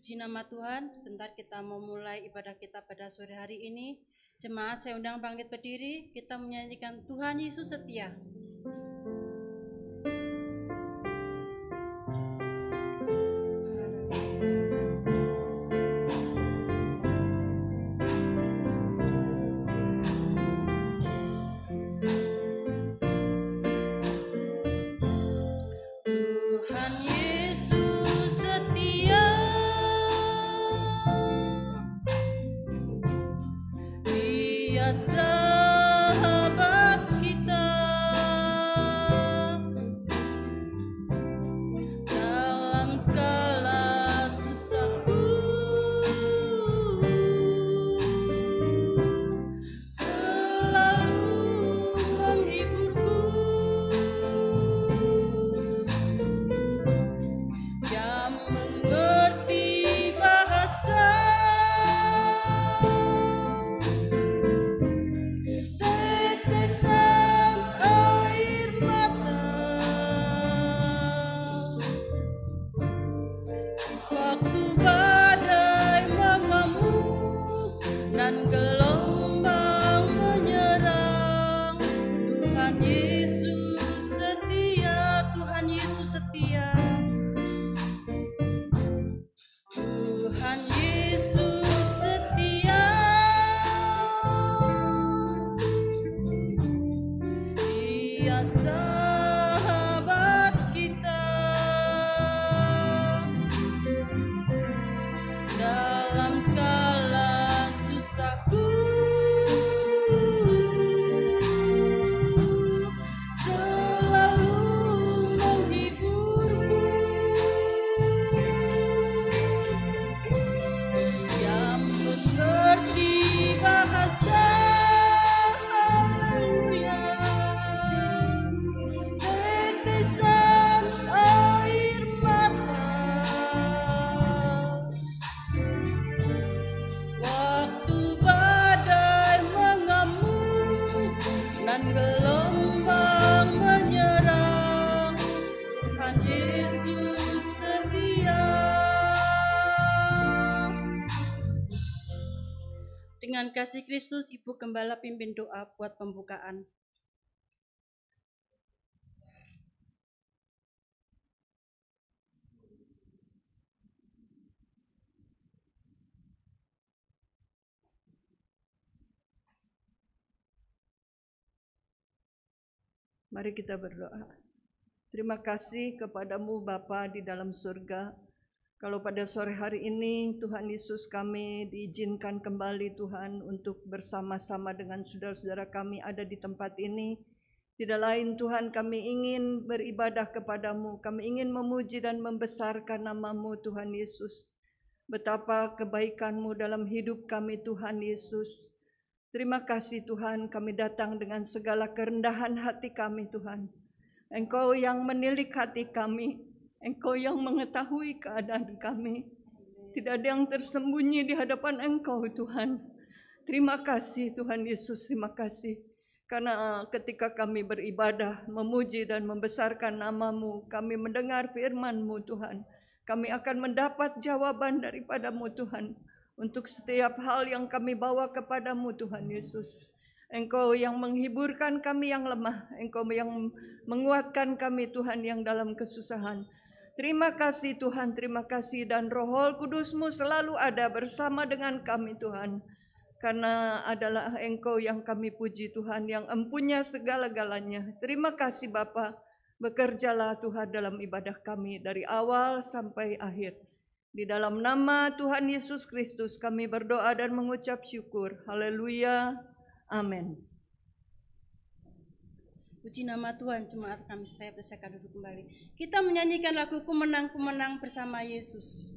Puji nama Tuhan, sebentar kita mau mulai ibadah kita pada sore hari ini. Jemaat saya undang bangkit berdiri, kita menyanyikan Tuhan Yesus Setia. Dengan kasih Kristus, Ibu Gembala pimpin doa buat pembukaan. Mari kita berdoa. Terima kasih kepadamu Bapa di dalam surga. Kalau pada sore hari ini Tuhan Yesus kami diizinkan kembali Tuhan untuk bersama-sama dengan saudara-saudara kami ada di tempat ini. Tidak lain Tuhan kami ingin beribadah kepadamu. Kami ingin memuji dan membesarkan namamu Tuhan Yesus. Betapa kebaikanmu dalam hidup kami Tuhan Yesus. Terima kasih Tuhan, kami datang dengan segala kerendahan hati kami Tuhan. Engkau yang menilik hati kami. Engkau yang mengetahui keadaan kami. Tidak ada yang tersembunyi di hadapan Engkau Tuhan. Terima kasih Tuhan Yesus, terima kasih. Karena ketika kami beribadah, memuji dan membesarkan nama-Mu, kami mendengar firman-Mu Tuhan. Kami akan mendapat jawaban daripada-Mu Tuhan. Untuk setiap hal yang kami bawa kepada-Mu Tuhan Yesus. Engkau yang menghiburkan kami yang lemah. Engkau yang menguatkan kami Tuhan yang dalam kesusahan. Terima kasih Tuhan, terima kasih dan Roh Kudus-Mu selalu ada bersama dengan kami Tuhan. Karena adalah Engkau yang kami puji Tuhan, yang empunya segala-galanya. Terima kasih Bapa, bekerjalah Tuhan dalam ibadah kami dari awal sampai akhir. Di dalam nama Tuhan Yesus Kristus kami berdoa dan mengucap syukur. Haleluya, amin. Puji nama Tuhan, jemaat kami saya persilakan duduk kembali. Kita menyanyikan lagu Kumenang Kumenang bersama Yesus.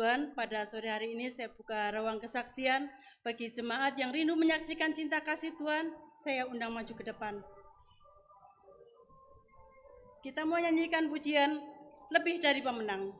Tuhan, pada sore hari ini saya buka ruang kesaksian bagi jemaat yang rindu menyaksikan cinta kasih Tuhan. Saya undang maju ke depan. Kita mau nyanyikan pujian Lebih Dari Pemenang.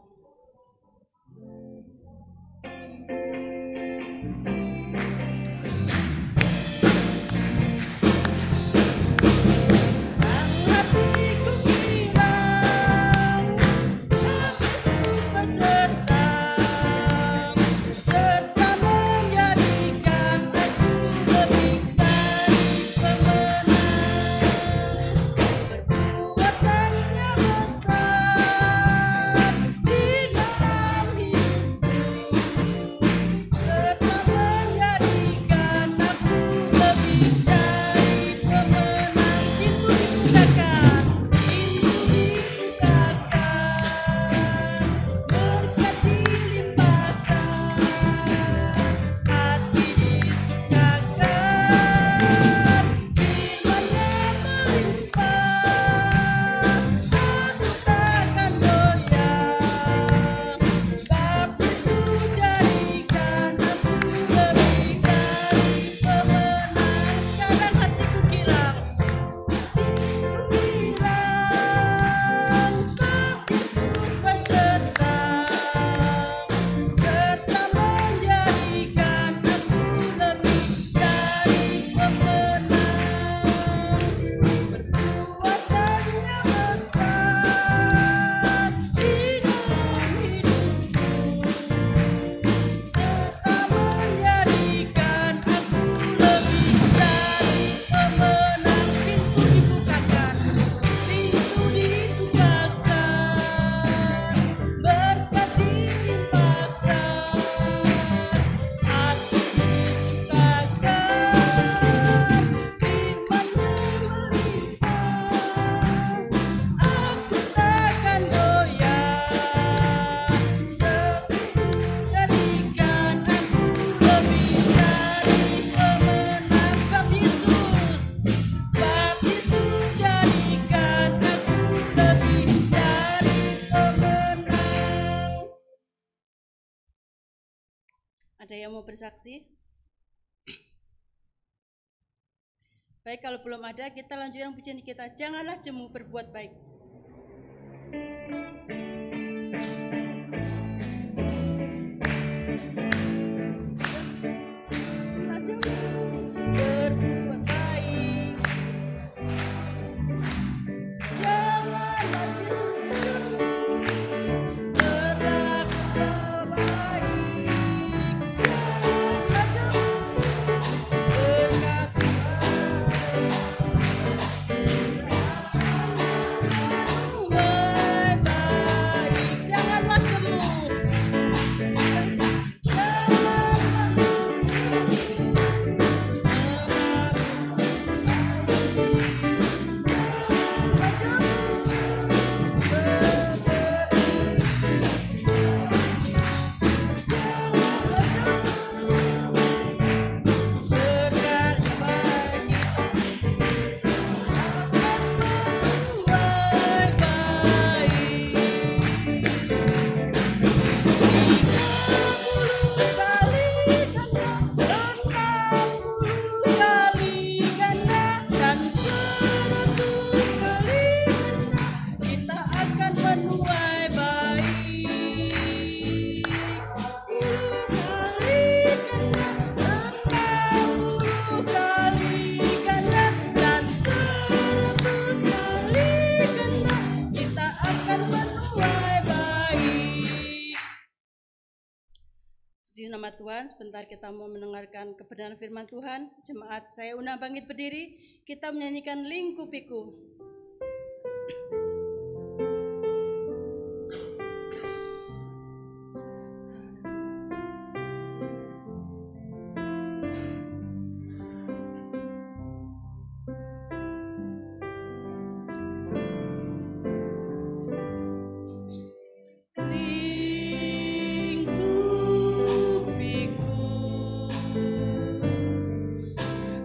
Ada yang mau bersaksi? Baik, kalau belum ada, kita lanjutkan pujian kita. Janganlah jemu berbuat baik. Nama Tuhan, sebentar kita mau mendengarkan kebenaran firman Tuhan. Jemaat saya undang bangkit berdiri, kita menyanyikan Lingkupiku.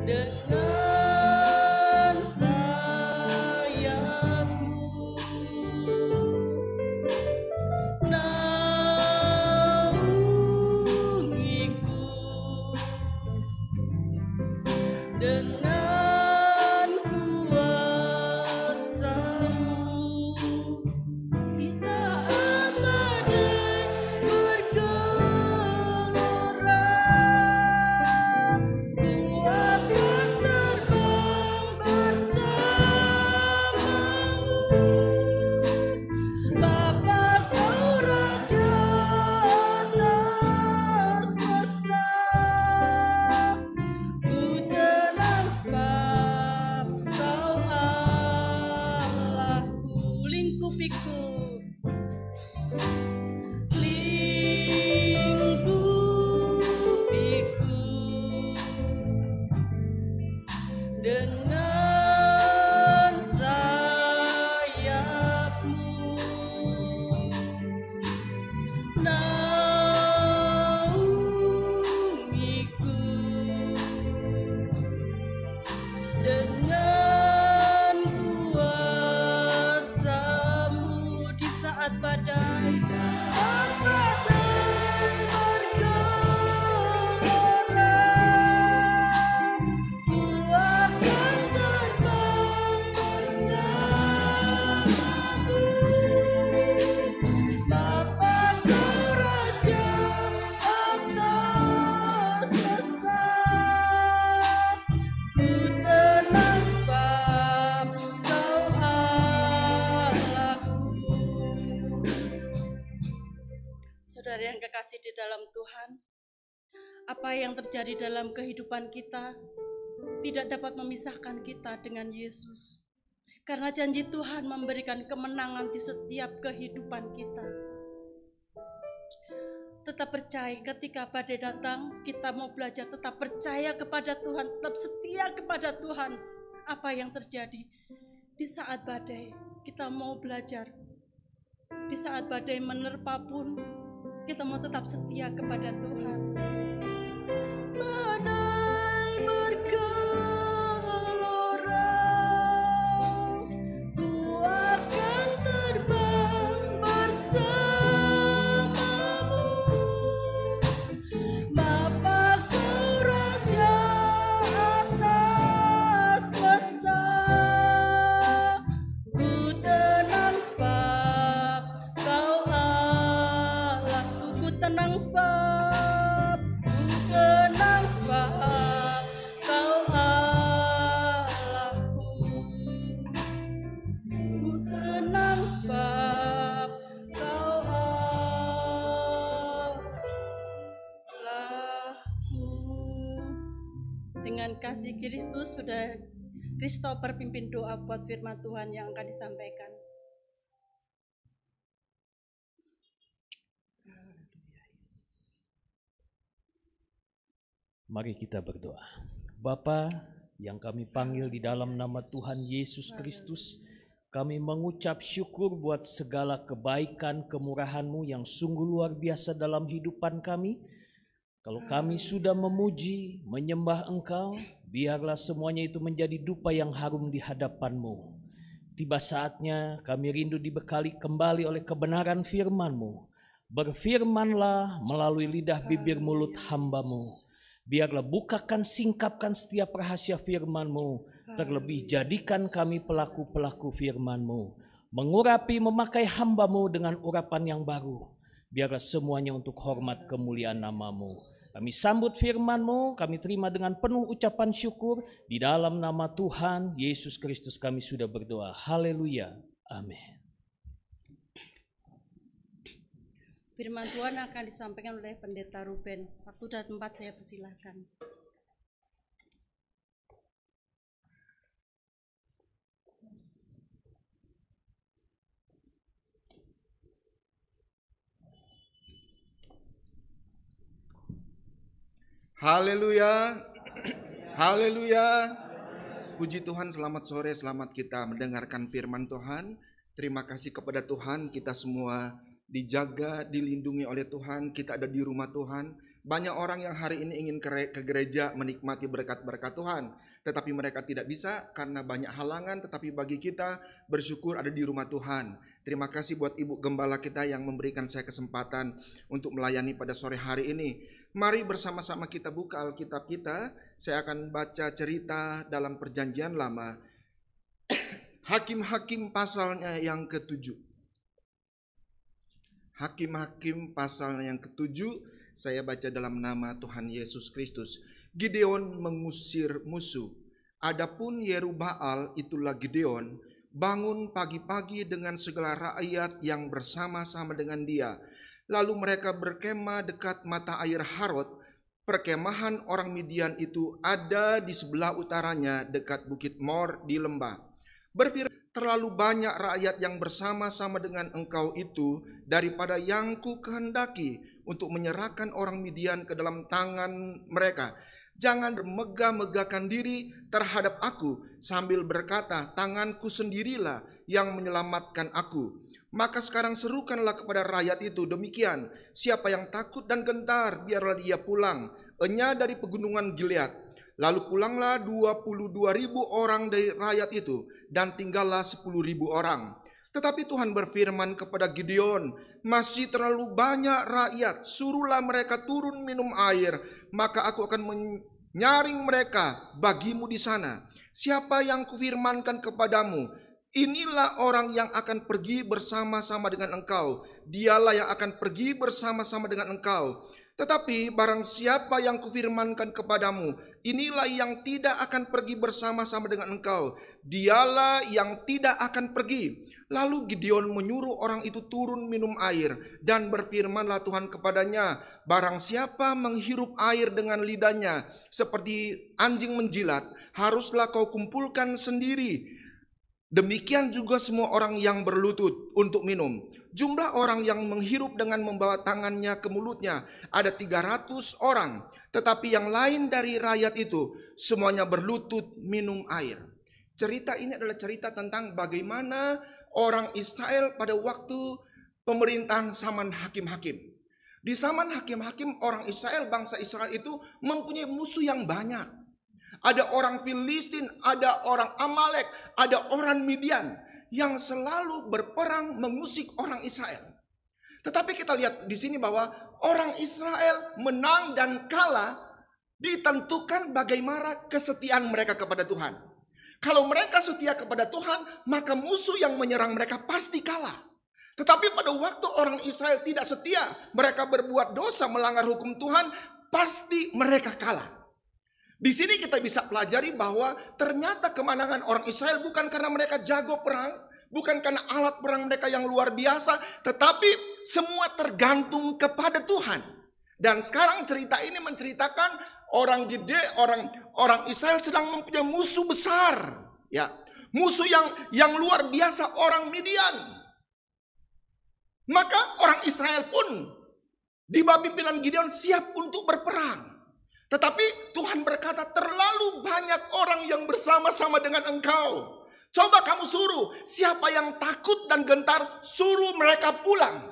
Dengan dengan kuasa-Mu. Di saat badai bergelora, ku akan terbang bersama-Mu. Bapa, Kau Raja atas semesta, ku tenang sebab Kau Allahku. Lingkupiku, lingkupiku dengan sayap-Mu. Naungiku dengan kuasa-Mu. Di saat badai bergelora, ku akan terbang bersama-Mu. Bapa, Kau Raja atas semesta, ku tenang sebab Kau Allahku. Saudara yang kekasih di dalam Tuhan, apa yang terjadi dalam kehidupan kita tidak dapat memisahkan kita dengan Yesus. Karena janji Tuhan memberikan kemenangan di setiap kehidupan kita. Tetap percaya ketika badai datang, kita mau belajar tetap percaya kepada Tuhan, tetap setia kepada Tuhan. Apa yang terjadi di saat badai, kita mau belajar. Di saat badai menerpa pun, kita mau tetap setia kepada Tuhan. Badai bergelora, ku akan terbang bersama-Mu. Bapa, Kau Raja atas semesta, ku tenang sebab Kau Allahku. Ku tenang sebab, ku tenang sebab Kau Allahku. Ku tenang sebab Kau Allahku. Dengan kasih Kristus, sudah Christopher pimpin doa buat firman Tuhan yang akan disampaikan. Mari kita berdoa. Bapa yang kami panggil di dalam nama Tuhan Yesus Kristus, kami mengucap syukur buat segala kebaikan kemurahan-Mu yang sungguh luar biasa dalam hidupan kami. Kalau kami sudah memuji, menyembah Engkau, biarlah semuanya itu menjadi dupa yang harum di hadapan-Mu. Tiba saatnya kami rindu dibekali kembali oleh kebenaran firman-Mu. Berfirmanlah melalui lidah bibir mulut hamba-Mu. Biarlah bukakan, singkapkan setiap rahasia firman-Mu. Terlebih jadikan kami pelaku-pelaku firman-Mu. Mengurapi, memakai hamba-Mu dengan urapan yang baru. Biarlah semuanya untuk hormat kemuliaan nama-Mu. Kami sambut firman-Mu, kami terima dengan penuh ucapan syukur. Di dalam nama Tuhan Yesus Kristus kami sudah berdoa. Haleluya. Amin. Firman Tuhan akan disampaikan oleh Pendeta Ruben. Waktu dan tempat saya persilahkan. Haleluya. Haleluya. Puji Tuhan, selamat sore, selamat kita mendengarkan firman Tuhan. Terima kasih kepada Tuhan, kita semua dijaga, dilindungi oleh Tuhan, kita ada di rumah Tuhan. Banyak orang yang hari ini ingin ke gereja menikmati berkat-berkat Tuhan, tetapi mereka tidak bisa karena banyak halangan. Tetapi bagi kita bersyukur ada di rumah Tuhan. Terima kasih buat Ibu Gembala kita yang memberikan saya kesempatan untuk melayani pada sore hari ini. Mari bersama-sama kita buka Alkitab kita. Saya akan baca cerita dalam Perjanjian Lama. Hakim-Hakim pasalnya yang ke-7. Hakim-Hakim pasalnya yang ke-7. Saya baca dalam nama Tuhan Yesus Kristus. Gideon mengusir musuh. Adapun Yerubbaal, itulah Gideon, bangun pagi-pagi dengan segala rakyat yang bersama-sama dengan dia. Lalu mereka berkemah dekat mata air Harod. Perkemahan orang Midian itu ada di sebelah utaranya dekat Bukit Mor di lembah. Berfirman, terlalu banyak rakyat yang bersama-sama dengan engkau itu daripada yang ku kehendaki untuk menyerahkan orang Midian ke dalam tangan mereka. Jangan bermegah-megahkan diri terhadap aku sambil berkata, tanganku sendirilah yang menyelamatkan aku. Maka sekarang serukanlah kepada rakyat itu demikian, siapa yang takut dan gentar, biarlah dia pulang, enya dari pegunungan Gilead. Lalu pulanglah 22.000 orang dari rakyat itu, dan tinggallah 10.000 orang. Tetapi Tuhan berfirman kepada Gideon, masih terlalu banyak rakyat, suruhlah mereka turun minum air, maka aku akan menyaring mereka bagimu di sana. Siapa yang kufirmankan kepadamu, inilah orang yang akan pergi bersama-sama dengan engkau, dialah yang akan pergi bersama-sama dengan engkau. Tetapi barang siapa yang kufirmankan kepadamu, inilah yang tidak akan pergi bersama-sama dengan engkau, dialah yang tidak akan pergi. Lalu Gideon menyuruh orang itu turun minum air, dan berfirmanlah Tuhan kepadanya, barang siapa menghirup air dengan lidahnya seperti anjing menjilat, haruslah kau kumpulkan sendiri. Demikian juga semua orang yang berlutut untuk minum. Jumlah orang yang menghirup dengan membawa tangannya ke mulutnya ada 300 orang. Tetapi yang lain dari rakyat itu semuanya berlutut minum air. Cerita ini adalah cerita tentang bagaimana orang Israel pada waktu pemerintahan zaman hakim-hakim. Di zaman hakim-hakim, orang Israel, bangsa Israel itu mempunyai musuh yang banyak. Ada orang Filistin, ada orang Amalek, ada orang Midian yang selalu berperang mengusik orang Israel. Tetapi kita lihat di sini bahwa orang Israel menang dan kalah ditentukan bagaimana kesetiaan mereka kepada Tuhan. Kalau mereka setia kepada Tuhan, maka musuh yang menyerang mereka pasti kalah. Tetapi pada waktu orang Israel tidak setia, mereka berbuat dosa, melanggar hukum Tuhan, pasti mereka kalah. Di sini kita bisa pelajari bahwa ternyata kemenangan orang Israel bukan karena mereka jago perang, bukan karena alat perang mereka yang luar biasa, tetapi semua tergantung kepada Tuhan. Dan sekarang cerita ini menceritakan orang Israel sedang mempunyai musuh besar, ya. Musuh yang luar biasa, orang Midian. Maka orang Israel pun di bawah pimpinan Gideon siap untuk berperang. Tetapi Tuhan berkata, terlalu banyak orang yang bersama-sama dengan engkau. Coba kamu suruh, siapa yang takut dan gentar, suruh mereka pulang.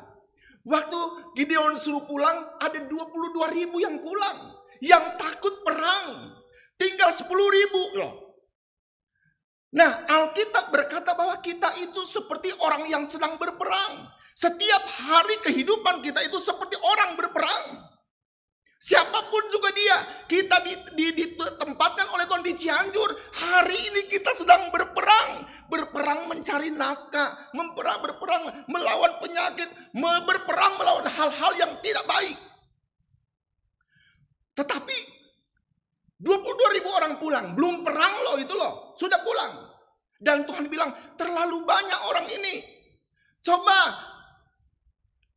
Waktu Gideon suruh pulang, ada 22.000 yang pulang. Yang takut perang, tinggal 10.000 loh. Nah, Alkitab berkata bahwa kita itu seperti orang yang sedang berperang. Setiap hari kehidupan kita itu seperti orang berperang. Siapapun juga dia, kita ditempatkan oleh Tuhan di Cianjur. Hari ini kita sedang berperang. Berperang mencari nafkah, berperang melawan penyakit, berperang melawan hal-hal yang tidak baik. Tetapi 22.000 orang pulang, belum perang loh itu loh, sudah pulang. Dan Tuhan bilang, terlalu banyak orang ini. Coba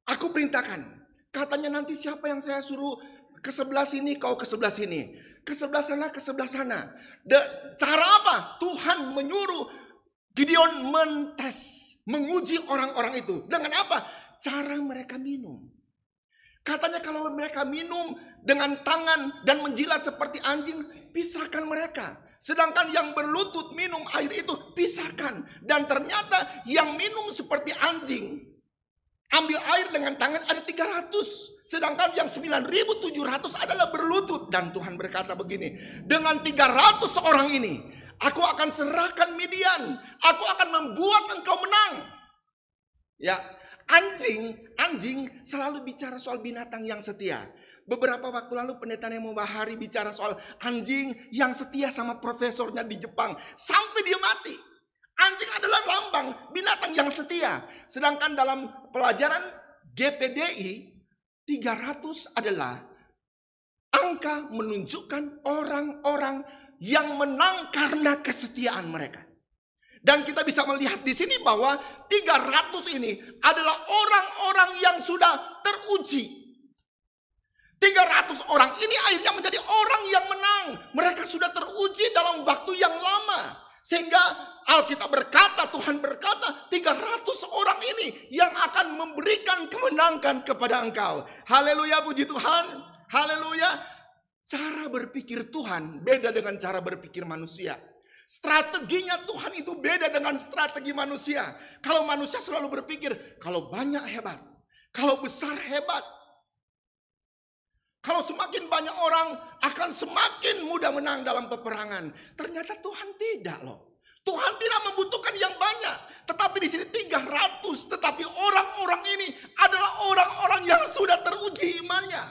aku perintahkan, katanya nanti siapa yang saya suruh ke sebelah sini, kau ke sebelah sini. Ke sebelah sana, ke sebelah sana. Cara apa? Tuhan menyuruh Gideon menguji orang-orang itu. Dengan apa? Cara mereka minum. Katanya kalau mereka minum dengan tangan dan menjilat seperti anjing, pisahkan mereka. Sedangkan yang berlutut minum air itu, pisahkan. Dan ternyata yang minum seperti anjing, ambil air dengan tangan ada 300. Sedangkan yang 9.700 adalah berlutut. Dan Tuhan berkata begini, dengan 300 orang ini, aku akan serahkan Midian. Aku akan membuat engkau menang. Ya, anjing selalu bicara soal binatang yang setia. Beberapa waktu lalu pendeta Nemo Bahari bicara soal anjing yang setia sama profesornya di Jepang sampai dia mati. Anjing adalah lambang binatang yang setia. Sedangkan dalam pelajaran GPDI 300 adalah angka menunjukkan orang-orang yang menang karena kesetiaan mereka. Dan kita bisa melihat di sini bahwa 300 ini adalah orang-orang yang sudah teruji. 300 orang ini akhirnya menjadi orang yang menang. Mereka sudah teruji dalam waktu yang lama. Sehingga Alkitab berkata, Tuhan berkata, 300 orang ini yang akan memberikan kemenangan kepada engkau. Haleluya, puji Tuhan. Haleluya. Cara berpikir Tuhan beda dengan cara berpikir manusia. Strateginya Tuhan itu beda dengan strategi manusia. Kalau manusia selalu berpikir, kalau banyak hebat, kalau besar hebat. Kalau semakin banyak orang akan semakin mudah menang dalam peperangan. Ternyata Tuhan tidak loh. Tuhan tidak membutuhkan yang banyak. Tetapi di sini 300. Tetapi orang-orang ini adalah orang-orang yang sudah teruji imannya.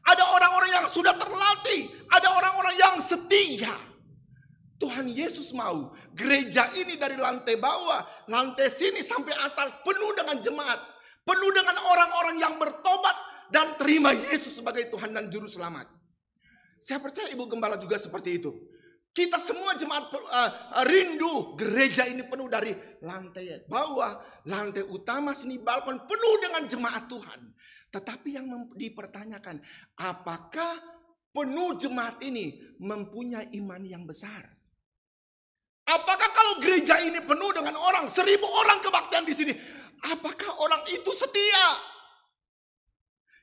Ada orang-orang yang sudah terlatih. Ada orang-orang yang setia. Tuhan Yesus mau gereja ini dari lantai bawah, lantai sini sampai atas penuh dengan jemaat. Penuh dengan orang-orang yang bertobat dan terima Yesus sebagai Tuhan dan Juru Selamat. Saya percaya Ibu Gembala juga seperti itu. Kita semua jemaat rindu gereja ini penuh dari lantai bawah, lantai utama, sini balkon penuh dengan jemaat Tuhan. Tetapi yang dipertanyakan, apakah penuh jemaat ini mempunyai iman yang besar? Apakah kalau gereja ini penuh dengan orang, 1000 orang kebaktian di sini, apakah orang itu setia?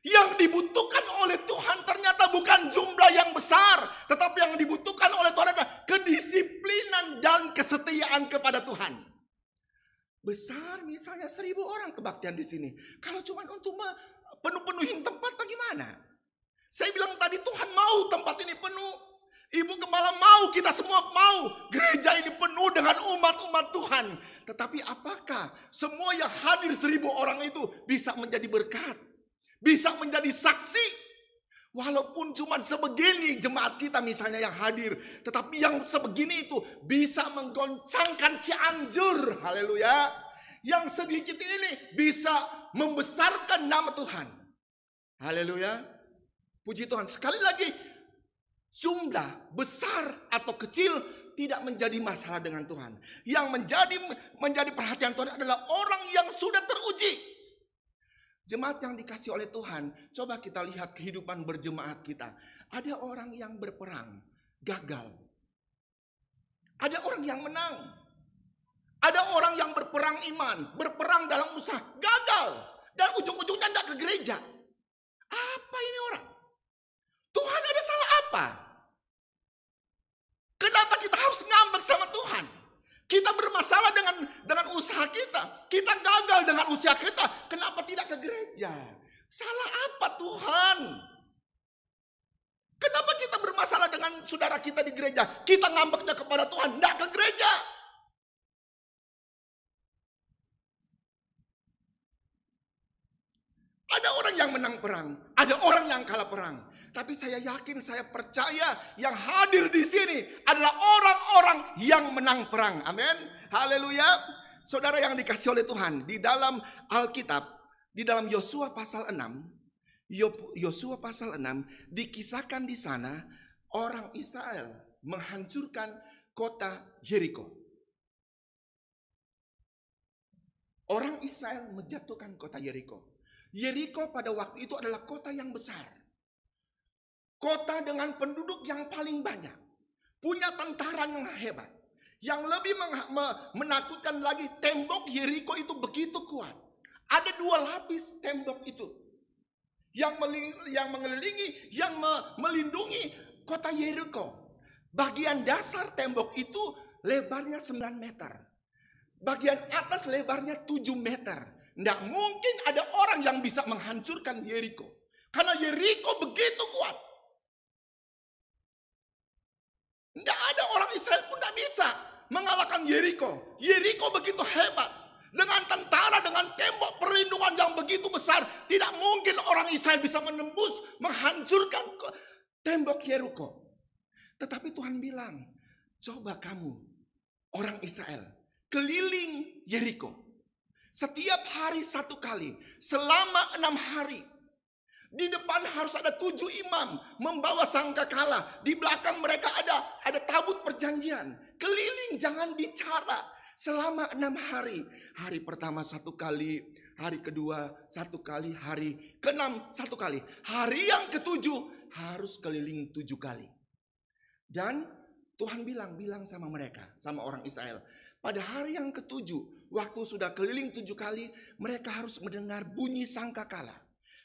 Yang dibutuhkan oleh Tuhan ternyata bukan jumlah yang besar, tetapi yang dibutuhkan oleh Tuhan adalah kedisiplinan dan kesetiaan kepada Tuhan. Besar misalnya 1000 orang kebaktian di sini. Kalau cuma untuk penuhin tempat bagaimana? Saya bilang tadi Tuhan mau tempat ini penuh. Ibu Gembala mau, kita semua mau gereja ini penuh dengan umat-umat Tuhan. Tetapi apakah semua yang hadir 1000 orang itu bisa menjadi berkat? Bisa menjadi saksi. Walaupun cuma sebegini jemaat kita misalnya yang hadir. Tetapi yang sebegini itu bisa menggoncangkan Cianjur. Haleluya. Yang sedikit ini bisa membesarkan nama Tuhan. Haleluya. Puji Tuhan. Sekali lagi, jumlah besar atau kecil tidak menjadi masalah dengan Tuhan. Yang menjadi perhatian Tuhan adalah orang yang sudah teruji. Jemaat yang dikasih oleh Tuhan, coba kita lihat kehidupan berjemaat kita. Ada orang yang berperang, gagal. Ada orang yang menang. Ada orang yang berperang iman, berperang dalam usaha, gagal. Dan ujung-ujungnya tidak ke gereja. Apa ini orang? Tuhan ada salah apa? Kenapa kita harus ngambek sama Tuhan? Kita bermasalah dengan usaha kita. Kita gagal dengan usaha kita. Kenapa tidak ke gereja? Salah apa Tuhan? Kenapa kita bermasalah dengan saudara kita di gereja? Kita ngambeknya kepada Tuhan, tidak ke gereja. Ada orang yang menang perang, ada orang yang kalah perang. Tapi saya yakin, saya percaya yang hadir di sini adalah orang-orang yang menang perang. Amin. Haleluya. Saudara yang dikasih oleh Tuhan, di dalam Alkitab, di dalam Yosua pasal 6, Yosua pasal 6 dikisahkan di sana orang Israel menghancurkan kota Yeriko. Orang Israel menjatuhkan kota Yeriko. Yeriko pada waktu itu adalah kota yang besar. Kota dengan penduduk yang paling banyak. Punya tentara yang hebat. Yang lebih menakutkan lagi, tembok Yeriko itu begitu kuat. Ada 2 lapis tembok itu. Yang mengelilingi, yang melindungi kota Yeriko. Bagian dasar tembok itu lebarnya 9 meter. Bagian atas lebarnya 7 meter. Tidak mungkin ada orang yang bisa menghancurkan Yeriko. Karena Yeriko begitu kuat. Tidak ada orang Israel pun tidak bisa mengalahkan Yeriko. Yeriko begitu hebat. Dengan tentara, dengan tembok perlindungan yang begitu besar, tidak mungkin orang Israel bisa menembus, menghancurkan tembok Yeriko. Tetapi Tuhan bilang, coba kamu orang Israel keliling Yeriko. Setiap hari 1 kali, selama 6 hari. Di depan harus ada 7 imam membawa sangkakala. Di belakang mereka ada tabut perjanjian. Keliling, jangan bicara. Selama 6 hari. Hari pertama 1 kali. Hari kedua 1 kali. Hari ke-6 1 kali. Hari yang ke-7 harus keliling 7 kali. Dan Tuhan bilang sama mereka. Sama orang Israel. Pada hari yang ke-7. Waktu sudah keliling 7 kali. Mereka harus mendengar bunyi sangkakala.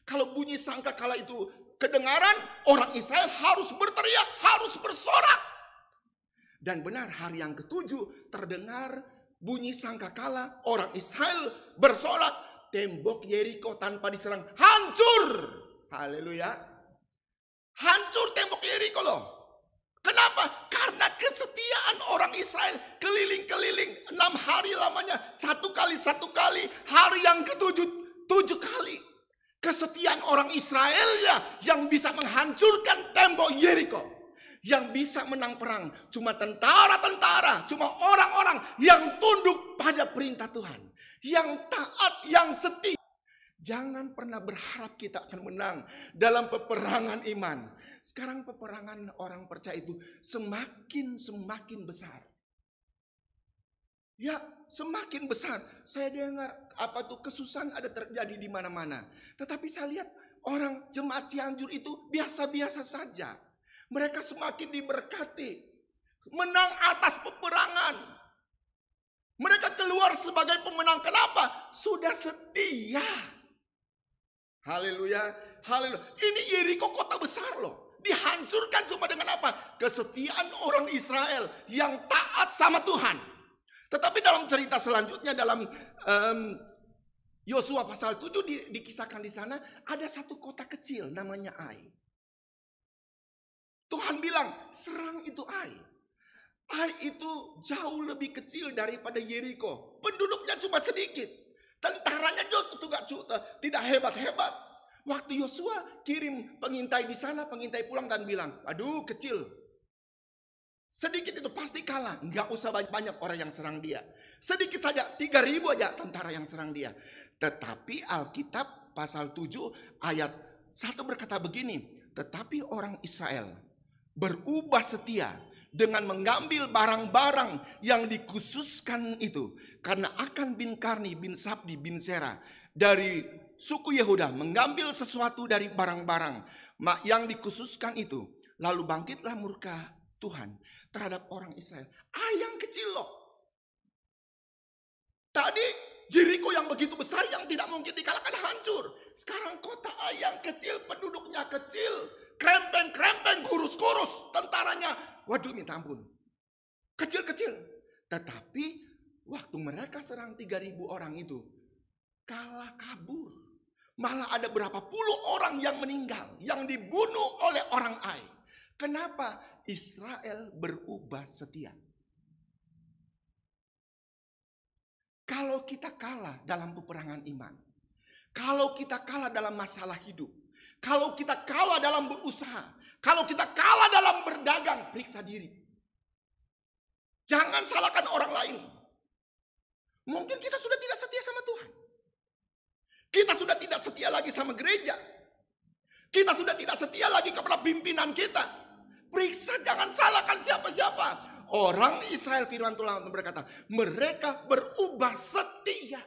Kalau bunyi sangkakala itu kedengaran, orang Israel harus berteriak, harus bersorak. Dan benar, hari yang ke-7 terdengar bunyi sangkakala, orang Israel bersorak, tembok Yeriko tanpa diserang hancur. Haleluya. Hancur tembok Yeriko loh. Kenapa? Karena kesetiaan orang Israel keliling-keliling 6 hari lamanya, 1 kali, hari yang ke-7 7 kali. Kesetiaan orang Israel yang bisa menghancurkan tembok Yeriko. Yang bisa menang perang. Cuma tentara-tentara. Cuma orang-orang yang tunduk pada perintah Tuhan. Yang taat, yang setia. Jangan pernah berharap kita akan menang dalam peperangan iman. Sekarang peperangan orang percaya itu semakin besar. Ya, semakin besar. Saya dengar kesusahan ada terjadi di mana-mana. Tetapi saya lihat orang jemaat Cianjur itu biasa-biasa saja. Mereka semakin diberkati. Menang atas peperangan. Mereka keluar sebagai pemenang. Kenapa? Sudah setia. Haleluya. Haleluya. Ini Yeriko kota besar loh. Dihancurkan cuma dengan apa? Kesetiaan orang Israel yang taat sama Tuhan. Tetapi dalam cerita selanjutnya dalam Yosua pasal 7 dikisahkan di sana ada satu kota kecil namanya Ai. Tuhan bilang serang itu Ai. Ai itu jauh lebih kecil daripada Yeriko. Penduduknya cuma sedikit. Tentaranya juga tidak hebat-hebat. Waktu Yosua kirim pengintai di sana, pengintai pulang dan bilang, aduh kecil. Sedikit itu pasti kalah. Nggak usah banyak orang yang serang dia. Sedikit saja, 3.000 aja tentara yang serang dia. Tetapi Alkitab pasal 7 ayat 1 berkata begini. Tetapi orang Israel berubah setia dengan mengambil barang-barang yang dikhususkan itu. Karena Akan bin Karni bin Sabdi bin Sera dari suku Yehuda mengambil sesuatu dari barang-barang yang dikhususkan itu. Lalu bangkitlah murka Tuhan terhadap orang Israel. Yang kecil loh. Tadi Yeriko yang begitu besar yang tidak mungkin dikalahkan hancur. Sekarang kota yang kecil, penduduknya kecil, krempeng-krempeng, kurus-kurus, tentaranya, waduh minta ampun. Kecil-kecil. Tetapi waktu mereka serang 3.000 orang itu, kalah kabur. Malah ada berapa puluh orang yang meninggal, yang dibunuh oleh orang Ai. Kenapa? Israel berubah setia. Kalau kita kalah dalam peperangan iman, kalau kita kalah dalam masalah hidup, kalau kita kalah dalam berusaha, kalau kita kalah dalam berdagang, periksa diri. Jangan salahkan orang lain. Mungkin kita sudah tidak setia sama Tuhan. Kita sudah tidak setia lagi sama gereja. Kita sudah tidak setia lagi kepada pimpinan kita. Periksa, jangan salahkan siapa-siapa. Orang Israel, firman Tuhan berkata, mereka berubah setia.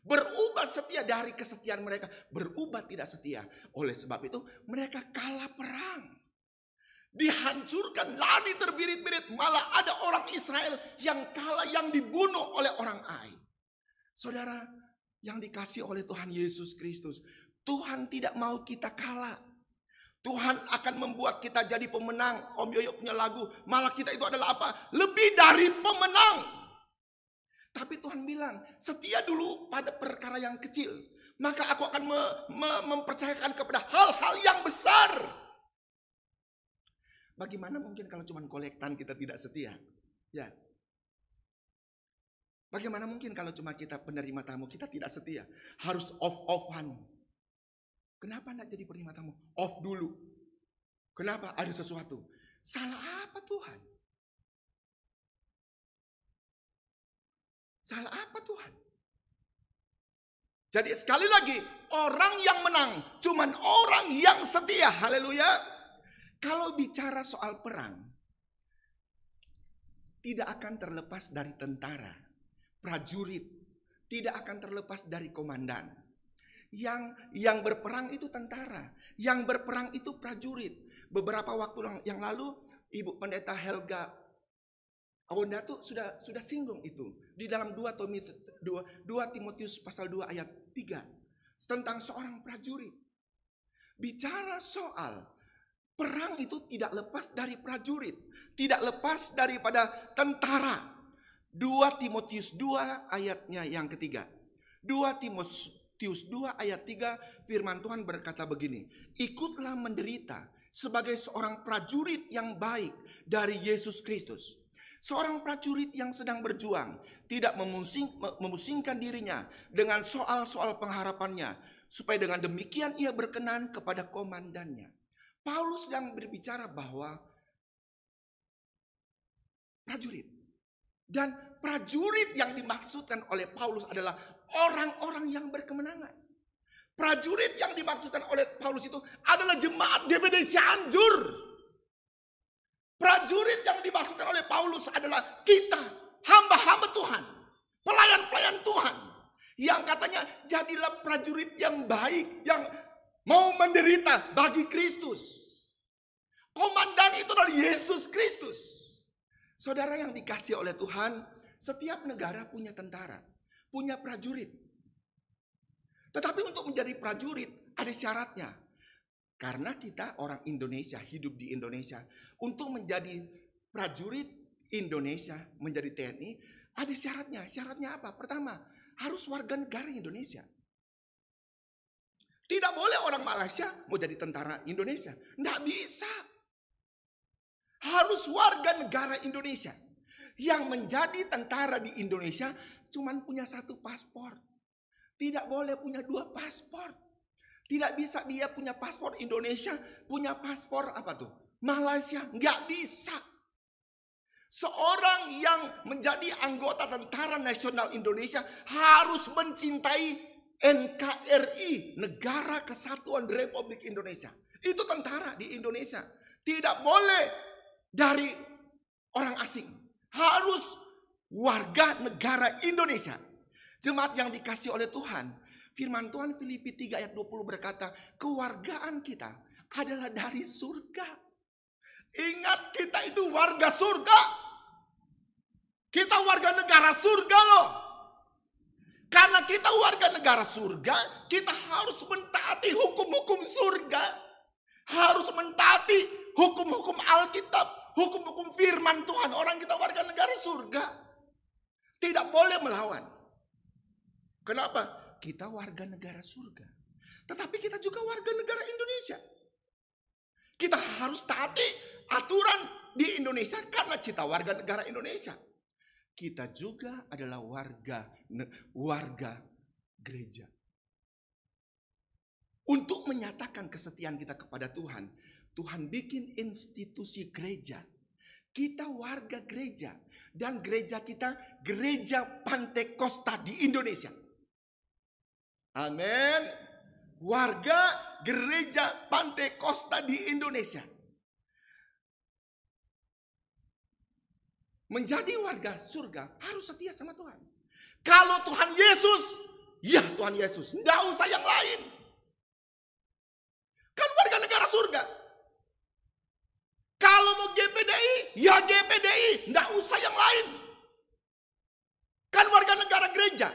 Berubah setia dari kesetiaan mereka. Berubah tidak setia. Oleh sebab itu mereka kalah perang. Dihancurkan, lari terbirit-birit. Malah ada orang Israel yang kalah, yang dibunuh oleh orang Ai. Saudara yang dikasihi oleh Tuhan Yesus Kristus. Tuhan tidak mau kita kalah. Tuhan akan membuat kita jadi pemenang. Om Yoyo punya lagu, malah kita itu adalah apa? Lebih dari pemenang. Tapi Tuhan bilang, setia dulu pada perkara yang kecil. Maka aku akan mempercayakan kepada hal-hal yang besar. Bagaimana mungkin kalau cuma kolektan kita tidak setia? Ya. Bagaimana mungkin kalau cuma kita penerima tamu, kita tidak setia? Harus off-offan. Kenapa enggak jadi penerima tamu? Off dulu. Kenapa? Ada sesuatu. Salah apa Tuhan? Salah apa Tuhan? Jadi sekali lagi, orang yang menang cuman orang yang setia. Haleluya. Kalau bicara soal perang, tidak akan terlepas dari tentara, prajurit, tidak akan terlepas dari komandan. Yang berperang itu tentara, yang berperang itu prajurit. Beberapa waktu yang lalu, Ibu Pendeta Helga Awonda tuh sudah singgung itu di dalam 2 Timotius pasal 2 ayat 3 tentang seorang prajurit. Bicara soal perang itu tidak lepas dari prajurit, tidak lepas daripada tentara. 2 Timotius 2 ayatnya yang ketiga. 2 Timotius 2 ayat 3 firman Tuhan berkata begini, ikutlah menderita sebagai seorang prajurit yang baik dari Yesus Kristus. Seorang prajurit yang sedang berjuang, tidak memusingkan dirinya dengan soal-soal pengharapannya, supaya dengan demikian ia berkenan kepada komandannya. Paulus sedang berbicara bahwa prajurit. Dan prajurit yang dimaksudkan oleh Paulus adalah orang-orang yang berkemenangan. Prajurit yang dimaksudkan oleh Paulus itu adalah jemaat GBD Cianjur. Prajurit yang dimaksudkan oleh Paulus adalah kita, hamba-hamba Tuhan, pelayan-pelayan Tuhan, yang katanya jadilah prajurit yang baik, yang mau menderita bagi Kristus. Komandan itu adalah Yesus Kristus. Saudara yang dikasihi oleh Tuhan, setiap negara punya tentara, punya prajurit. Tetapi untuk menjadi prajurit ada syaratnya. Karena kita orang Indonesia, hidup di Indonesia. Untuk menjadi prajurit Indonesia, menjadi TNI, ada syaratnya. Syaratnya apa? Pertama, harus warga negara Indonesia. Tidak boleh orang Malaysia mau jadi tentara Indonesia. Nggak bisa. Harus warga negara Indonesia. Yang menjadi tentara di Indonesia cuman punya 1 paspor. Tidak boleh punya 2 paspor. Tidak bisa dia punya paspor Indonesia, punya paspor apa tuh? Malaysia, nggak bisa. Seorang yang menjadi anggota Tentara Nasional Indonesia harus mencintai NKRI, Negara Kesatuan Republik Indonesia. Itu tentara di Indonesia. Tidak boleh dari orang asing. Harus warga negara Indonesia. Jemaat yang dikasihi oleh Tuhan. Firman Tuhan Filipi 3 ayat 20 berkata, kewargaan kita adalah dari surga. Ingat, kita itu warga surga. Kita warga negara surga loh. Karena kita warga negara surga, kita harus mentaati hukum-hukum surga. Harus mentaati hukum-hukum Alkitab, hukum-hukum firman Tuhan. Orang kita warga negara surga. Tidak boleh melawan. Kenapa? Kita warga negara surga. Tetapi kita juga warga negara Indonesia. Kita harus taati aturan di Indonesia karena kita warga negara Indonesia. Kita juga adalah warga gereja. Untuk menyatakan kesetiaan kita kepada Tuhan, Tuhan bikin institusi gereja. Kita warga gereja. Dan gereja kita gereja Pantekosta di Indonesia. Amin. Warga gereja Pantekosta di Indonesia. Menjadi warga surga harus setia sama Tuhan. Kalau Tuhan Yesus, ya Tuhan Yesus. Nggak usah yang lain. Kan warga negara surga. Kalau mau GPDI, ya GPDI. Nggak usah yang lain. Kan warga negara gereja.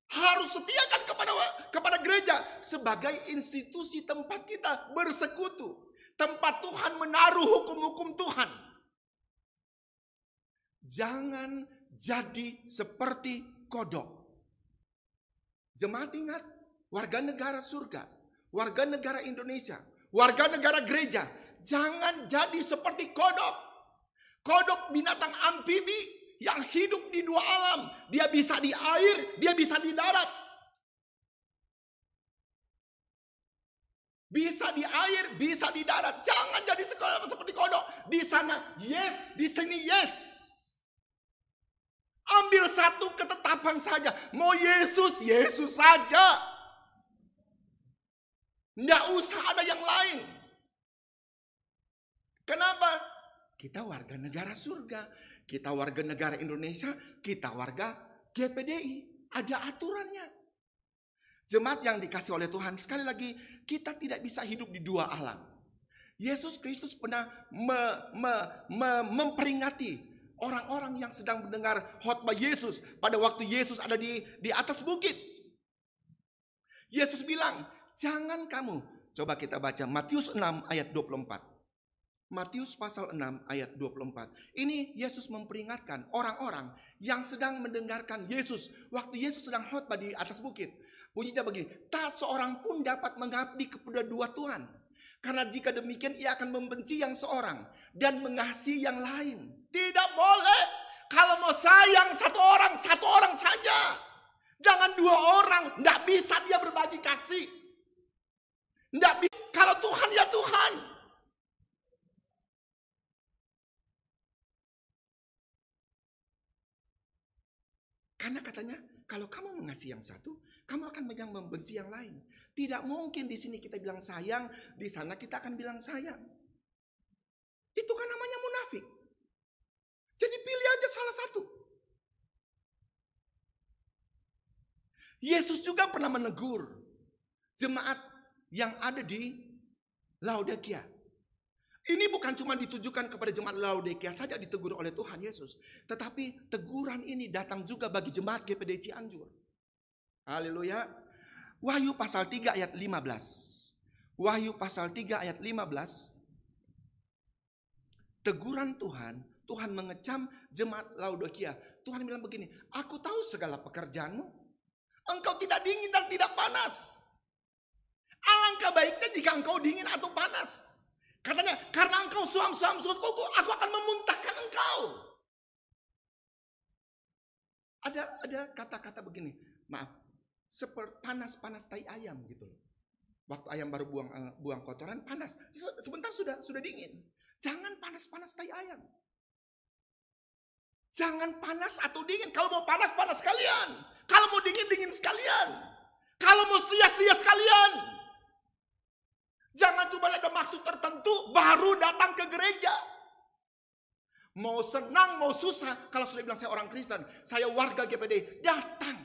Harus setiakan kepada gereja sebagai institusi tempat kita bersekutu. Tempat Tuhan menaruh hukum-hukum Tuhan. Jangan jadi seperti kodok. Jemaat ingat, warga negara surga, warga negara Indonesia, warga negara gereja, jangan jadi seperti kodok. Kodok binatang amfibi yang hidup di dua alam. Dia bisa di air, dia bisa di darat. Bisa di air, bisa di darat. Jangan jadi seperti kodok. Di sana yes, di sini yes. Ambil satu ketetapan saja. Mau Yesus, Yesus saja. Nggak usah ada yang lain. Kenapa? Kita warga negara surga. Kita warga negara Indonesia. Kita warga GPDI. Ada aturannya. Jemaat yang dikasih oleh Tuhan, sekali lagi, kita tidak bisa hidup di dua alam. Yesus Kristus pernah memperingati orang-orang yang sedang mendengar khotbah Yesus pada waktu Yesus ada di atas bukit. Yesus bilang, jangan kamu. Coba kita baca Matius 6 ayat 24. Matius pasal 6 ayat 24. Ini Yesus memperingatkan orang-orang yang sedang mendengarkan Yesus waktu Yesus sedang khotbah di atas bukit. Bunyinya begini, tak seorang pun dapat mengabdi kepada dua Tuhan. Karena jika demikian ia akan membenci yang seorang dan mengasihi yang lain. Tidak boleh. Kalau mau sayang satu orang saja. Jangan dua orang, tidak bisa dia berbagi kasih. Tidak bisa. Kalau Tuhan ya Tuhan. Karena katanya, kalau kamu mengasihi yang satu, kamu akan membenci yang lain. Tidak mungkin di sini kita bilang sayang, di sana kita akan bilang sayang. Itu kan namanya munafik. Jadi pilih aja salah satu. Yesus juga pernah menegur jemaat yang ada di Laodikia. Ini bukan cuma ditujukan kepada jemaat Laodikia saja ditegur oleh Tuhan Yesus. Tetapi teguran ini datang juga bagi jemaat GPD Cianjur. Haleluya. Wahyu pasal 3 ayat 15. Wahyu pasal 3 ayat 15. Teguran Tuhan, Tuhan mengecam jemaat Laodikia. Tuhan bilang begini, aku tahu segala pekerjaanmu. Engkau tidak dingin dan tidak panas. Alangkah baiknya jika engkau dingin atau panas. Katanya, karena engkau suam-suam kuku, aku akan memuntahkan engkau. Ada kata-kata begini, maaf, seperti panas-panas tai ayam gitu loh. Waktu ayam baru buang kotoran panas, sebentar sudah dingin. Jangan panas-panas tai ayam. Jangan panas atau dingin. Kalau mau panas sekalian. Kalau mau dingin sekalian. Kalau mau setia sekalian. Jangan cuma ada maksud tertentu baru datang ke gereja. Mau senang, mau susah. Kalau sudah bilang saya orang Kristen, saya warga GPD, datang.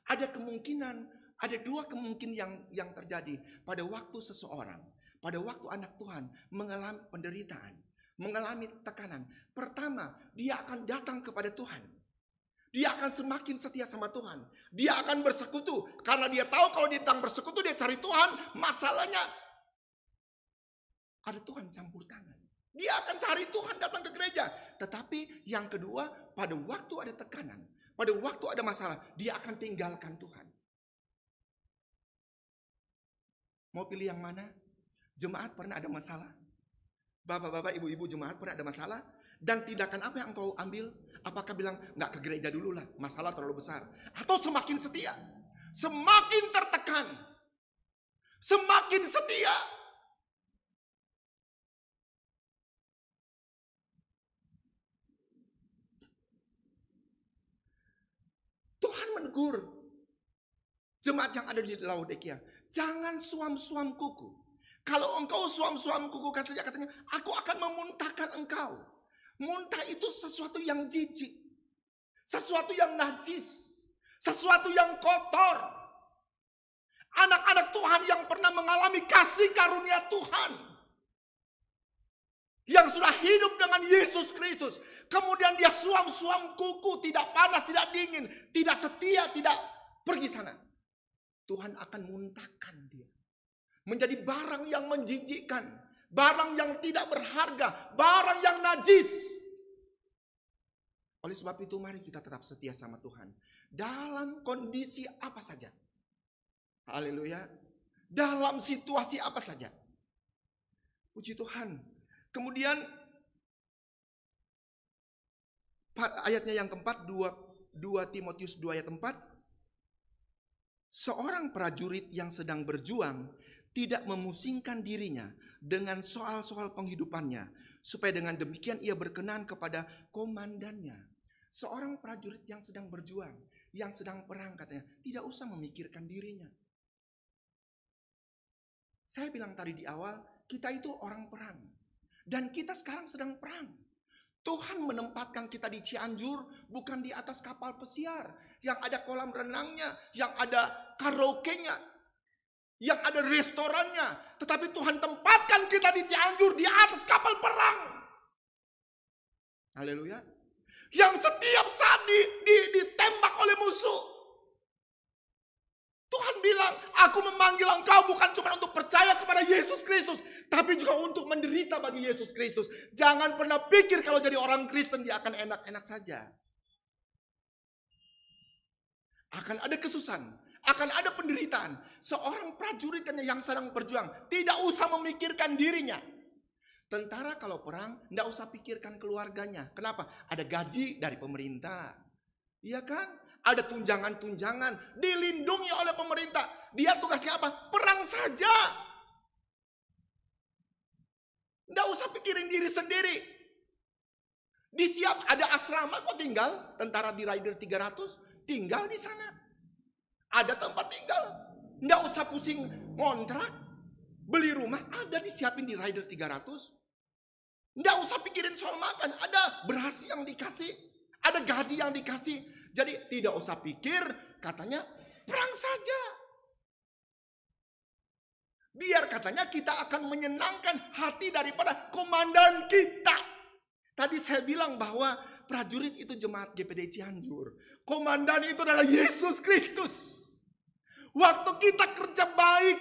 Ada kemungkinan, ada dua kemungkinan yang terjadi pada waktu seseorang, pada waktu anak Tuhan mengalami penderitaan, mengalami tekanan. Pertama, dia akan datang kepada Tuhan. Dia akan semakin setia sama Tuhan. Dia akan bersekutu. Karena dia tahu kalau dia datang bersekutu, dia cari Tuhan. Masalahnya, ada Tuhan campur tangan. Dia akan cari Tuhan datang ke gereja. Tetapi yang kedua, pada waktu ada tekanan, pada waktu ada masalah, dia akan tinggalkan Tuhan. Mau pilih yang mana? Jemaat pernah ada masalah? Bapak-bapak, ibu-ibu jemaat pernah ada masalah? Dan tindakan apa yang engkau ambil? Apakah bilang, nggak ke gereja dulu lah, masalah terlalu besar. Atau semakin setia, semakin tertekan, semakin setia. Tuhan menegur jemaat yang ada di Laodikia. Jangan suam-suam kuku. Kalau engkau suam-suam kuku saja katanya, aku akan memuntahkan engkau. Muntah itu sesuatu yang jijik, sesuatu yang najis, sesuatu yang kotor. Anak-anak Tuhan yang pernah mengalami kasih karunia Tuhan, yang sudah hidup dengan Yesus Kristus, kemudian dia suam-suam kuku, tidak panas, tidak dingin, tidak setia, tidak pergi sana. Tuhan akan muntahkan dia menjadi barang yang menjijikkan, barang yang tidak berharga, barang yang najis. Oleh sebab itu mari kita tetap setia sama Tuhan. Dalam kondisi apa saja. Haleluya. Dalam situasi apa saja. Puji Tuhan. Kemudian Ayatnya yang keempat, 2 Timotius 2 ayat 4. Seorang prajurit yang sedang berjuang tidak memusingkan dirinya dengan soal-soal penghidupannya, supaya dengan demikian ia berkenan kepada komandannya. Seorang prajurit yang sedang berjuang, yang sedang perang katanya, tidak usah memikirkan dirinya. Saya bilang tadi di awal, kita itu orang perang. Dan kita sekarang sedang perang. Tuhan menempatkan kita di Cianjur, bukan di atas kapal pesiar. Yang ada kolam renangnya, yang ada karaoke-nya, yang ada restorannya. Tetapi Tuhan tempatkan kita di Cianjur, di atas kapal perang. Haleluya. Yang setiap saat ditembak oleh musuh. Tuhan bilang, aku memanggil engkau bukan cuma untuk percaya kepada Yesus Kristus, tapi juga untuk menderita bagi Yesus Kristus. Jangan pernah pikir kalau jadi orang Kristen dia akan enak-enak saja. Akan ada kesusahan, akan ada penderitaan. Seorang prajurit yang sedang berjuang tidak usah memikirkan dirinya. Tentara kalau perang tidak usah pikirkan keluarganya. Kenapa? Ada gaji dari pemerintah. Iya kan? Ada tunjangan-tunjangan, dilindungi oleh pemerintah. Dia tugasnya apa? Perang saja. Nggak usah pikirin diri sendiri. Ada asrama kok tinggal, tentara di Rider 300, tinggal di sana. Ada tempat tinggal. Nggak usah pusing kontrak, beli rumah, ada disiapin di Rider 300. Nggak usah pikirin soal makan, ada beras yang dikasih, ada gaji yang dikasih. Jadi tidak usah pikir, katanya perang saja. Biar katanya kita akan menyenangkan hati daripada komandan kita. Tadi saya bilang bahwa prajurit itu jemaat GPD Cianjur. Komandan itu adalah Yesus Kristus. Waktu kita kerja baik,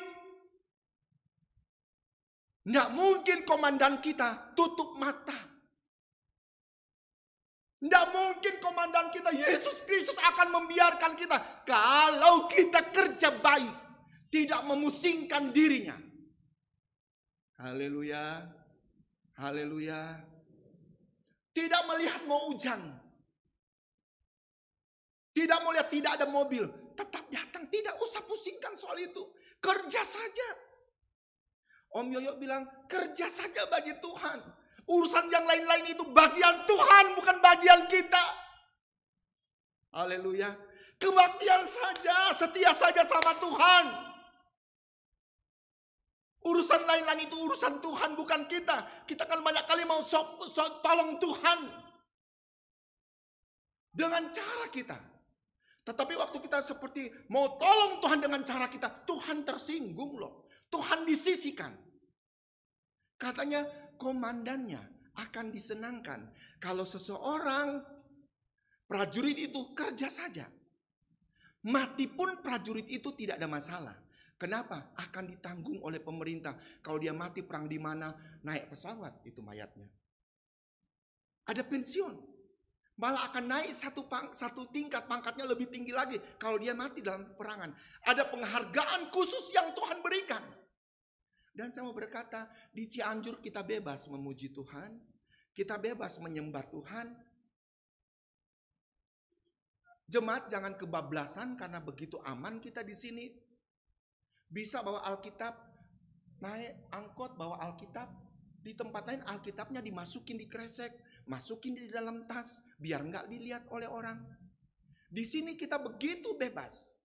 nggak mungkin komandan kita tutup mata. Tidak mungkin komandan kita, Yesus Kristus akan membiarkan kita. Kalau kita kerja baik, tidak memusingkan dirinya. Haleluya. Haleluya. Tidak melihat mau hujan. Tidak mau lihat tidak ada mobil. Tetap datang, tidak usah pusingkan soal itu. Kerja saja. Om Yoyo bilang, kerja saja bagi Tuhan. Urusan yang lain-lain itu bagian Tuhan, bukan bagian kita. Haleluya. Kebaktian saja, setia saja sama Tuhan. Urusan lain-lain itu urusan Tuhan, bukan kita. Kita kan banyak kali mau tolong Tuhan dengan cara kita. Tetapi waktu kita seperti mau tolong Tuhan dengan cara kita, Tuhan tersinggung loh. Tuhan disisihkan. Katanya komandannya akan disenangkan kalau seseorang prajurit itu kerja saja. Mati pun prajurit itu tidak ada masalah. Kenapa? Akan ditanggung oleh pemerintah. Kalau dia mati perang di mana, naik pesawat itu mayatnya. Ada pensiun. Malah akan naik satu tingkat, pangkatnya lebih tinggi lagi kalau dia mati dalam peperangan. Ada penghargaan khusus yang Tuhan berikan. Dan saya mau berkata, di Cianjur kita bebas memuji Tuhan. Kita bebas menyembah Tuhan. Jemaat jangan kebablasan karena begitu aman kita di sini. Bisa bawa Alkitab, naik angkot bawa Alkitab. Di tempat lain Alkitabnya dimasukin di kresek, masukin di dalam tas, biar nggak dilihat oleh orang. Di sini kita begitu bebas.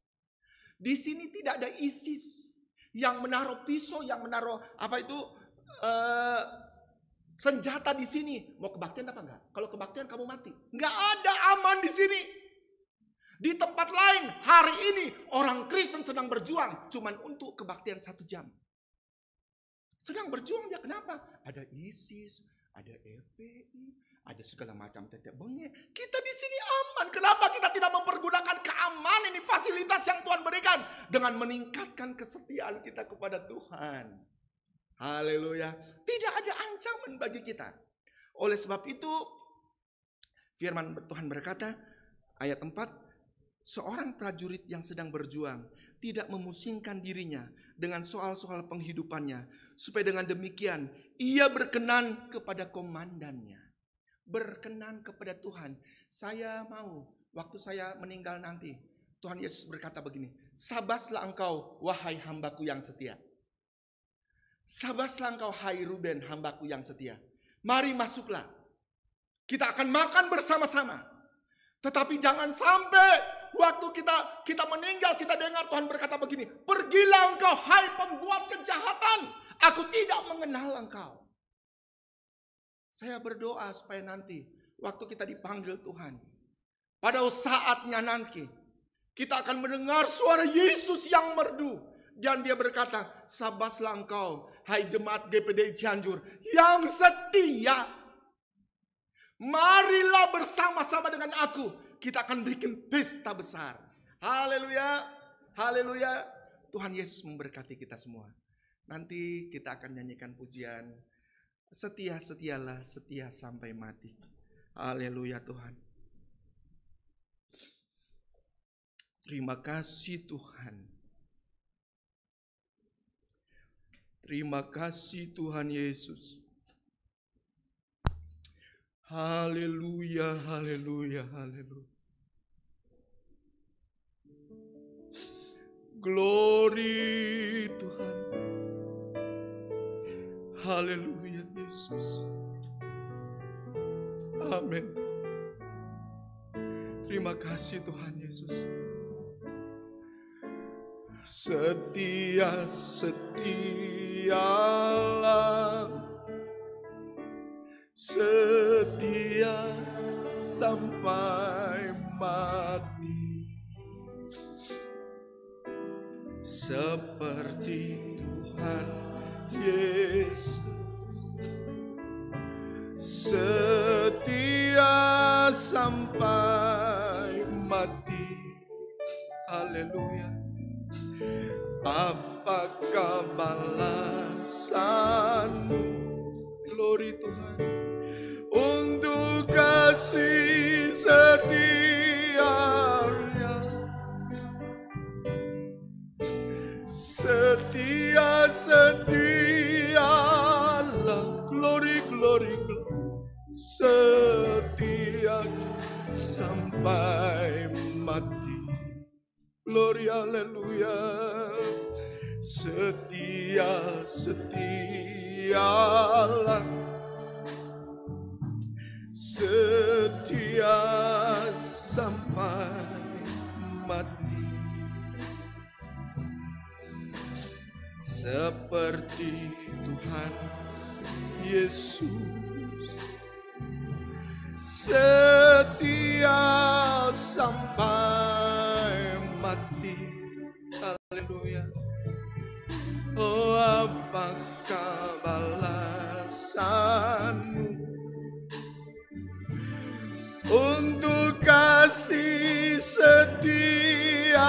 Di sini tidak ada ISIS yang menaruh pisau, yang menaruh senjata di sini. Mau kebaktian apa enggak? Kalau kebaktian kamu mati. Enggak ada, aman di sini. Di tempat lain hari ini orang Kristen sedang berjuang cuman untuk kebaktian 1 jam. Sedang berjuang dia, kenapa? Ada ISIS, ada FPI, ada segala macam tetek bengek. Kita di sini aman. Kenapa kita tidak mempergunakan keamanan ini, fasilitas yang Tuhan berikan dengan meningkatkan kesetiaan kita kepada Tuhan? Haleluya. Tidak ada ancaman bagi kita. Oleh sebab itu firman Tuhan berkata ayat 4, seorang prajurit yang sedang berjuang tidak memusingkan dirinya dengan soal-soal penghidupannya, supaya dengan demikian ia berkenan kepada komandannya. berkenan kepada Tuhan. Saya mau waktu saya meninggal nanti, Tuhan Yesus berkata begini, sabaslah engkau wahai hambaku yang setia. Sabaslah engkau hai Ruben hambaku yang setia. Mari masuklah. Kita akan makan bersama-sama. Tetapi jangan sampai waktu kita meninggal, kita dengar Tuhan berkata begini, pergilah engkau hai pembuat kejahatan, aku tidak mengenal engkau. Saya berdoa supaya nanti waktu kita dipanggil Tuhan, pada saatnya nanti kita akan mendengar suara Yesus yang merdu. Dan dia berkata, sabaslah engkau hai jemaat GPDI Cianjur yang setia. Marilah bersama-sama dengan aku, kita akan bikin pesta besar. Haleluya, haleluya. Tuhan Yesus memberkati kita semua. Nanti kita akan nyanyikan pujian, setia-setialah, setia sampai mati. Haleluya Tuhan. Terima kasih Tuhan. Terima kasih Tuhan Yesus. Haleluya, haleluya, haleluya. Glory Tuhan. Haleluya Yesus. Amin. Terima kasih Tuhan Yesus. Setia, setialah, setia sampai mati, seperti Tuhan Yesus. Setia sampai mati. Haleluya. Apakah balasanmu, glory Tuhan, untuk kasih setianya? Setia, setialah, glory, glory, glory. Setia sampai mati. Glory, haleluya. Setia, setialah, setia sampai mati, seperti Tuhan Yesus. Setia sampai mati. Haleluya. Oh, apakah balasanmu untuk kasih setianya?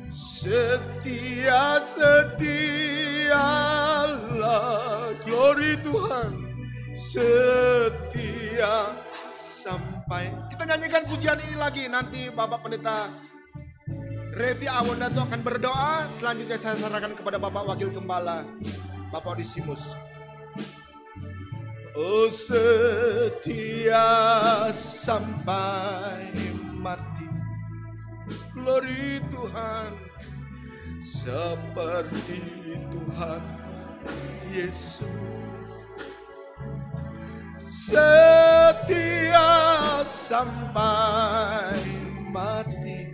Setia, setialah, glory Tuhan. Setia sampai. Kita nyanyikan pujian ini lagi. Nanti Bapak Pendeta Revi Awondato akan berdoa. Selanjutnya saya serahkan kepada Bapak Wakil Gembala, Bapak Odisimus. Oh, setia sampai mati, glory Tuhan, seperti Tuhan Yesus. Setia sampai mati.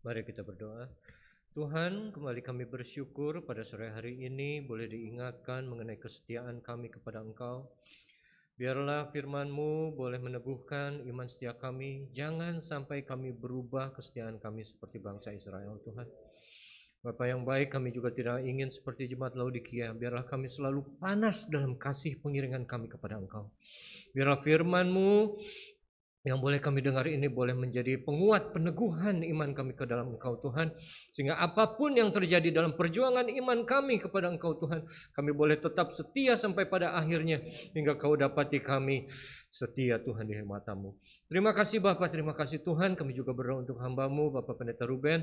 Mari kita berdoa. Tuhan, kembali kami bersyukur pada sore hari ini boleh diingatkan mengenai kesetiaan kami kepada Engkau. Biarlah firman-Mu boleh meneguhkan iman setia kami. Jangan sampai kami berubah kesetiaan kami seperti bangsa Israel, Tuhan. Bapa yang baik, kami juga tidak ingin seperti jemaat Laodikia. Biarlah kami selalu panas dalam kasih pengiringan kami kepada Engkau. Biarlah firman-Mu yang boleh kami dengar ini boleh menjadi penguat peneguhan iman kami ke dalam Engkau, Tuhan. Sehingga apapun yang terjadi dalam perjuangan iman kami kepada Engkau, Tuhan, kami boleh tetap setia sampai pada akhirnya, hingga Kau dapati kami setia, Tuhan, di mata-Mu. Terima kasih Bapa, terima kasih Tuhan. Kami juga berdoa untuk hamba-Mu, Bapak Pendeta Ruben.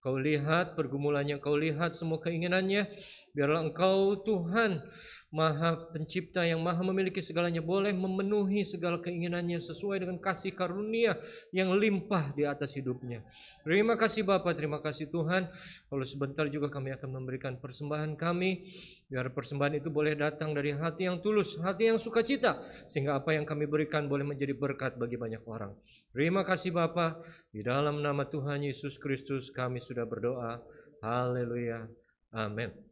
Kau lihat pergumulannya, Kau lihat semua keinginannya. Biarlah Engkau, Tuhan, Maha Pencipta yang Maha memiliki segalanya, boleh memenuhi segala keinginannya sesuai dengan kasih karunia yang limpah di atas hidupnya. Terima kasih Bapa, terima kasih Tuhan. Kalau sebentar juga kami akan memberikan persembahan kami, biar persembahan itu boleh datang dari hati yang tulus, hati yang sukacita, sehingga apa yang kami berikan boleh menjadi berkat bagi banyak orang. Terima kasih Bapa, di dalam nama Tuhan Yesus Kristus kami sudah berdoa. Haleluya. Amin.